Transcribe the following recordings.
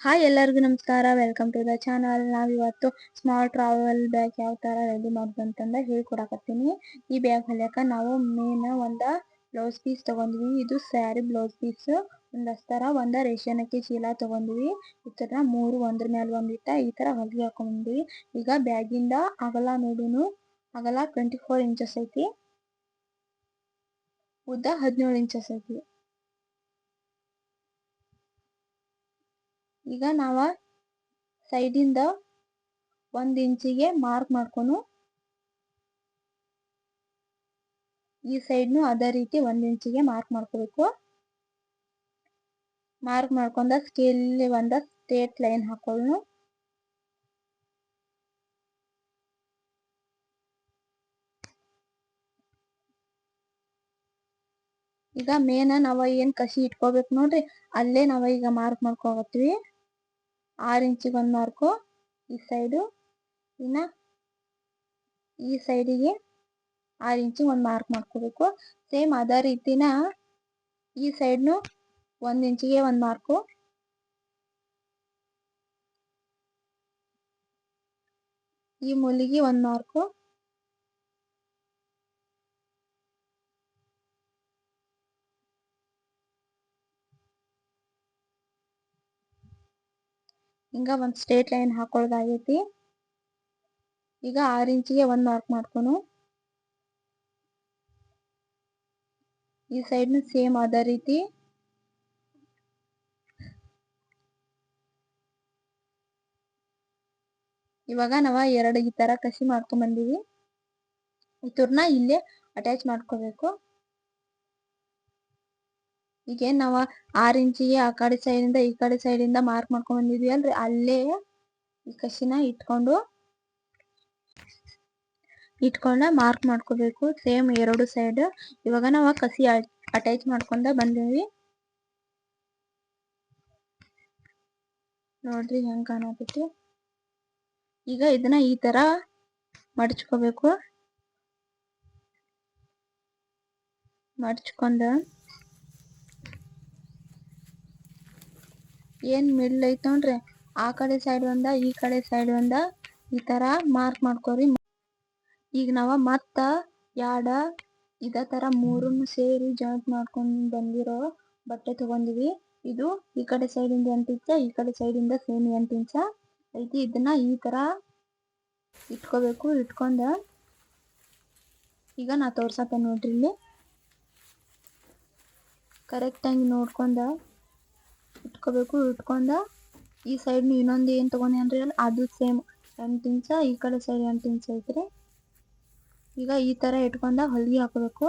Hi ಎಲ್ಲರಿಗೂ ನಮಸ್ಕಾರ. Welcome to the channel. ನಾವಿವತ್ತು ಸ್ಮಾಲ್ ಟ್ರಾವೆಲ್ ಬ್ಯಾಗ್ ಯಾವ ತರ ರೆಡಿ ಮಾಡೋದು ಅಂತಂದ ಹೇಳ್ಕೊಡಕತ್ತೀನಿ. ಈ ಬ್ಯಾಗ್ ಹೊಲಿಯಕ ನಾವು ಮೇನ್ ಒಂದ ಬ್ಲೌಸ್ ಪೀಸ್ ತಗೊಂಡ್ವಿ. ಇದು ಸ್ಯಾರಿ ಬ್ಲೌಸ್ ಪೀಸ್ ಒಂದ್ ಅಸ್ತರ ಒಂದ ರೇಷನ್ ಅಕ್ಕಿ ಚೀಲ ತಗೊಂಡ್ವಿ. ಈ ತರ ಮೂರು ಒಂದ್ರ ಮೇಲೆ ಒಂದಿಟ್ಟ ಈ ತರ ಹೊಲಿಗೆ ಹಾಕೊಂಡ್ವಿ. ಈಗ ಬ್ಯಾಗಿಂದ ಅಗಲ ನೋಡುನು. ಅಗಲ 24 ಇಂಚಸ್ ಐತಿ, ಉದ್ದ 17 ಇಂಚಸ್ ಐತಿ. ಈಗ ನಾವ ಸೈಡಿಂದ 1 ಇಂಚಿಗೆ ಮಾರ್ಕ್ ಮಾಡ್ಕೊನು. ಈ ಸೈಡ್ನು ಅದೇ ರೀತಿ 1 ಇಂಚಿಗೆ ಮಾರ್ಕ್ ಮಾಡ್ಕೋಬೇಕು. ಮಾರ್ಕ್ ಮಾಡ್ಕೊಂಡ ಸ್ಕೇಲ್ ಒಂದ ಸ್ಟ್ರೇಟ್ ಲೈನ್ ಹಾಕೊಳ್ಳು. ಈಗ ಮೇನ್ ನಾವ ಏನ್ ಕಸಿ ಇಟ್ಕೋಬೇಕು ನೋಡ್ರಿ, ಅಲ್ಲೇ ನಾವ ಈಗ ಮಾರ್ಕ್ ಮಾಡ್ಕೋತೀವಿ. 6 ಇಂಚಿಗೆ ಒಂದ್ ಮಾರ್ಕು ಈ ಸೈಡು, ಇನ್ನ ಈ ಸೈಡಿಗೆ 6 ಇಂಚಿಗೆ ಒಂದ್ ಮಾರ್ಕ್ ಮಾಡ್ಕೋಬೇಕು. ಸೇಮ್ ಅದೇ ರೀತಿನ ಈ ಸೈಡ್ನು 1 ಇಂಚಿಗೆ ಒಂದ್ ಮಾರ್ಕು, ಈ ಮೂಲಿಗೆ ಒಂದ್ ಮಾರ್ಕು, ಹಿಂಗ ಒಂದ್ ಸ್ಟ್ರೇಟ್ ಲೈನ್ ಹಾಕೊಳ್ಳೋದಾಗೈತಿ. ಈಗ 6 ಇಂಚಿಗೆ ಒಂದ್ ಮಾರ್ಕ್ ಮಾಡ್ಕೊನು. ಈ ಸೈಡ್ನು ಸೇಮ್ ಅದೇ ರೀತಿ ಇವಾಗ ನಾವ ಎರಡು ಈ ತರ ಕಸಿ ಮಾಡ್ಕೊಂಡ್ ಬಂದೀವಿ. ಇತರ್ನ ಇಲ್ಲೇ ಅಟ್ಯಾಚ್ ಮಾಡ್ಕೋಬೇಕು. ಈಗೇನ್ ನಾವ 6 ಇಂಚಿಗೆ ಆ ಕಡೆ ಸೈಡಿಂದ ಈ ಕಡೆ ಸೈಡಿಂದ ಮಾರ್ಕ್ ಮಾಡ್ಕೊಂಡ್ ಬಂದಿದ್ವಿ ಅಲ್ರಿ, ಅಲ್ಲೇ ಈ ಕಸಿನ ಇಟ್ಕೊಂಡ ಮಾರ್ಕ್ ಮಾಡ್ಕೋಬೇಕು. ಸೇಮ್ ಎರಡು ಸೈಡ್. ಇವಾಗ ನಾವ ಕಸಿ ಅಟ್ಯಾಚ್ ಮಾಡ್ಕೊಂಡ ಬಂದೀವಿ. ನೋಡ್ರಿ ಹೆಂಗ್ ಕಾಣತೈತಿ. ಈಗ ಇದನ್ನ ಈ ತರ ಮಡ್ಚ್ಕೋಬೇಕು. ಮಡ್ಚ್ಕೊಂಡ ಏನ್ ಮಿಡ್ಲ್ ಐತ್ ನೋಡ್ರಿ, ಆ ಕಡೆ ಸೈಡ್ ಒಂದ ಈ ಕಡೆ ಸೈಡ್ ಒಂದ ಈ ತರ ಮಾರ್ಕ್ ಮಾಡ್ಕೋರಿ. ಈಗ ನಾವ ಮತ್ತ ಇದೇ ತರ ಮೂರನ್ನು ಸೇರಿ ಜಾಯಿಂಟ್ ಮಾಡ್ಕೊಂಡ್ ಬಂದಿರೋ ಬಟ್ಟೆ ತಗೊಂಡಿವಿ. ಇದು ಈ ಕಡೆ ಸೈಡಿಂದ 8 ಇಂಚ, ಈ ಕಡೆ ಸೈಡಿಂದ ಸೇಮ್ 8 ಇಂಚ ಐತಿ. ಇದನ್ನ ಈ ತರ ಇಟ್ಕೋಬೇಕು. ಇಟ್ಕೊಂಡ ಈಗ ನಾ ತೋರ್ಸತ್ತೆ ನೋಡ್ರಿ, ಇಲ್ಲಿ ಕರೆಕ್ಟ್ ಆಗಿ ನೋಡ್ಕೊಂಡ ಇಟ್ಕೋಬೇಕು. ಇಟ್ಕೊಂಡ ಈ ಸೈಡ್ ಇನ್ನೊಂದು ಏನ್ ತಗೊಂಡಿ ಅಂದ್ರೆ ಅದು ಸೇಮ್ 8 ಇಂಚ, ಈ ಕಡೆ ಸೈಡ್ 8 ಇಂಚ ಐತ್ರಿ. ಈಗ ಈ ತರ ಇಟ್ಕೊಂಡ ಹೊಲಿಗೆ ಹಾಕೋಬೇಕು.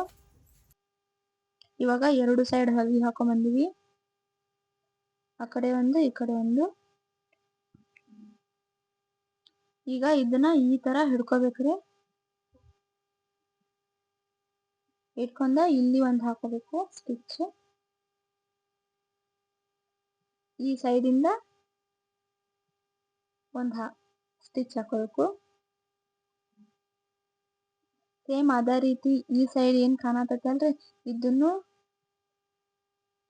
ಇವಾಗ ಎರಡು ಸೈಡ್ ಹೊಲಿಗೆ ಹಾಕೊಂಡ್ ಬಂದಿವಿ. ಆ ಕಡೆ ಒಂದು ಈ ಕಡೆ ಒಂದು. ಈಗ ಇದನ್ನ ಈ ತರ ಹಿಡ್ಕೋಬೇಕ್ರಿ. ಇಟ್ಕೊಂಡ ಇಲ್ಲಿ ಒಂದ್ ಹಾಕೋಬೇಕು ಸ್ಟಿಚ್. ಈ ಸೈಡಿಂದ ಒಂದ್ ಸ್ಟಿಚ್ ಹಾಕೋಬೇಕು. ಸೇಮ್ ಅದೇ ರೀತಿ ಈ ಸೈಡ್ ಏನ್ ಕಾಣತೈತಿ ಅಲ್ರಿ, ಇದನ್ನು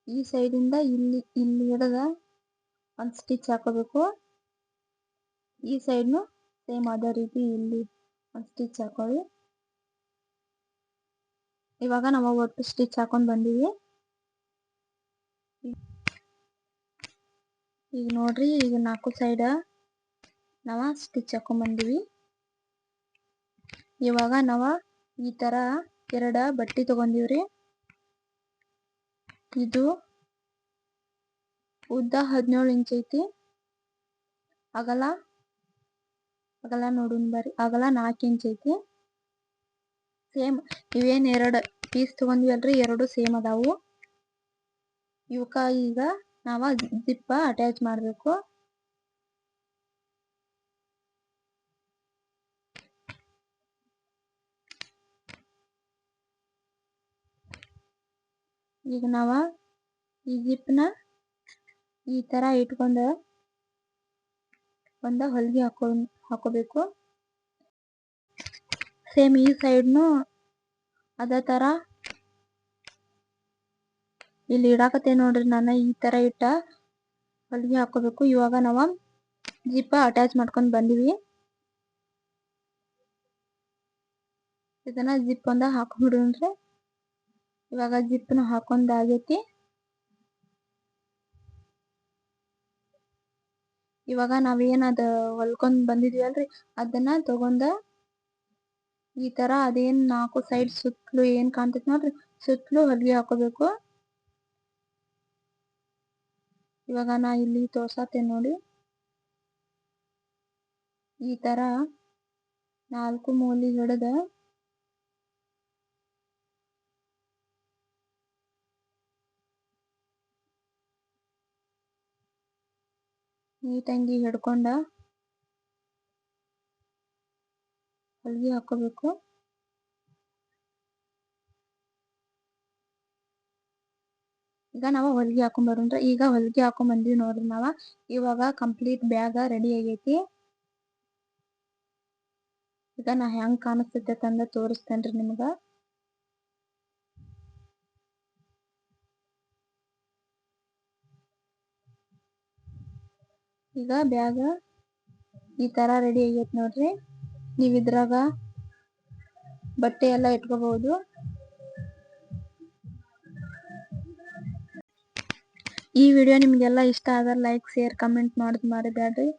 ಈ ಸೈಡಿಂದ ಇಲ್ಲಿ ಹಿಡದ ಒಂದ್ ಸ್ಟಿಚ್ ಹಾಕೋಬೇಕು. ಈ ಸೈಡ್ನು ಸೇಮ್ ಅದೇ ರೀತಿ ಇಲ್ಲಿ ಒಂದ್ ಸ್ಟಿಚ್ ಹಾಕೊಳ್ಳಿ. ಇವಾಗ ನಾವು ಒಟ್ಟು ಸ್ಟಿಚ್ ಹಾಕೊಂಡ್ ಬಂದೀವಿ. ಈಗ ನೋಡ್ರಿ, ಈಗ 4 ಸೈಡ್ ನಾವ ಸ್ಟಿಚ್ ಹಾಕೊಂಡ್ ಬಂದೀವಿ. ಇವಾಗ ನಾವ ಈ ತರ ಎರಡ ಬಟ್ಟೆ ತಗೊಂಡಿವ್ರಿ. ಇದು ಉದ್ದ 17 ಇಂಚ್ ಐತಿ. ಅಗಲ ನೋಡುನ್ ಬರ್ರಿ, ಅಗಲ 4 ಇಂಚ್ ಐತಿ. ಸೇಮ್ ಇವೇನ್ ಎರಡು ಪೀಸ್ ತಗೊಂಡ್ವಿ ಅಲ್ರಿ, ಎರಡು ಸೇಮ್ ಅದಾವು. ಇವಕ್ಕ ಈಗ ನಾವ ಜಿಪ್ ಅಟ್ಯಾಚ್ ಮಾಡ್ಬೇಕು. ಈಗ ನಾವ ಈ ಜಿಪ್ನ ಈ ತರ ಇಟ್ಕೊಂಡ ಒಂದ ಹೊಲಿಗೆ ಹಾಕೋಬೇಕು. ಸೇಮ್ ಈ ಸೈಡ್ನು ಅದೇ ತರ ಇಲ್ಲಿ ಇಡಾಕತ್ತೆ ನೋಡ್ರಿ, ನಾನು ಈ ತರ ಇಟ್ಟ ಹೊಲಿಗೆ ಹಾಕೋಬೇಕು. ಇವಾಗ ನಾವು ಜಿಪ್ ಅಟ್ಯಾಚ್ ಮಾಡ್ಕೊಂಡ್ ಬಂದಿವಿ. ಇದನ್ನ ಜಿಪ್ ಒಂದ ಹಾಕೊಂಡ್ಬಿಡ್ರಿ. ಇವಾಗ ಜಿಪ್ ನ ಹಾಕೊಂಡಾಗೈತಿ. ಇವಾಗ ನಾವೇನದ ಹೊಲ್ಕೊಂಡ್ ಬಂದಿದ್ವಿ ಅಲ್ರಿ, ಅದನ್ನ ತಗೊಂಡ ಈ ತರ ಅದೇನ್ 4 ಸೈಡ್ ಸುತ್ತಲೂ ಏನ್ ಕಾಣ್ತೈತಿ ನೋಡ್ರಿ, ಸುತ್ತಲೂ ಹೊಲಿಗೆ ಹಾಕೋಬೇಕು. ಇವಾಗ ನಾ ಇಲ್ಲಿ ತೋರ್ಸತ್ತೇನೆ ನೋಡಿ. ಈ ತರ 4 ಮೂಲಿ ಹಿಡಿದ ನೀಟಂಗಿ ಹಿಡ್ಕೊಂಡ ಹೊಲಿಗೆ ಹಾಕೋಬೇಕು. ಈಗ ನಾವು ಹೊಲಿಗೆ ಹಾಕೊಂಡ್ ಬರೋಣ್ರಿ. ಈಗ ಹೊಲಿಗೆ ಹಾಕೊಂಡ್ ಬಂದಿವಿ ನೋಡ್ರಿ ನಾವ. ಇವಾಗ ಕಂಪ್ಲೀಟ್ ಬ್ಯಾಗ್ ರೆಡಿ ಆಗೈತಿ. ಈಗ ನಾ ಹೆಂಗ್ ಕಾಣಿಸ್ತೈತೆ ಅಂದ ತೋರಿಸ್ತೇನ್ರಿ ನಿಮ್ಗ. ಈಗ ಬ್ಯಾಗ್ ಈ ತರ ರೆಡಿ ಆಗೈತಿ ನೋಡ್ರಿ. ನೀವ್ ಇದ್ರಾಗ ಬಟ್ಟೆ ಎಲ್ಲ ಇಟ್ಕೋಬಹುದು. ಈ ವಿಡಿಯೋ ನಿಮ್ಗೆಲ್ಲ ಇಷ್ಟ ಆದ್ರೆ ಲೈಕ್, ಶೇರ್, ಕಮೆಂಟ್ ಮಾಡೋದು ಮರಿಬೇಡ್ರಿ.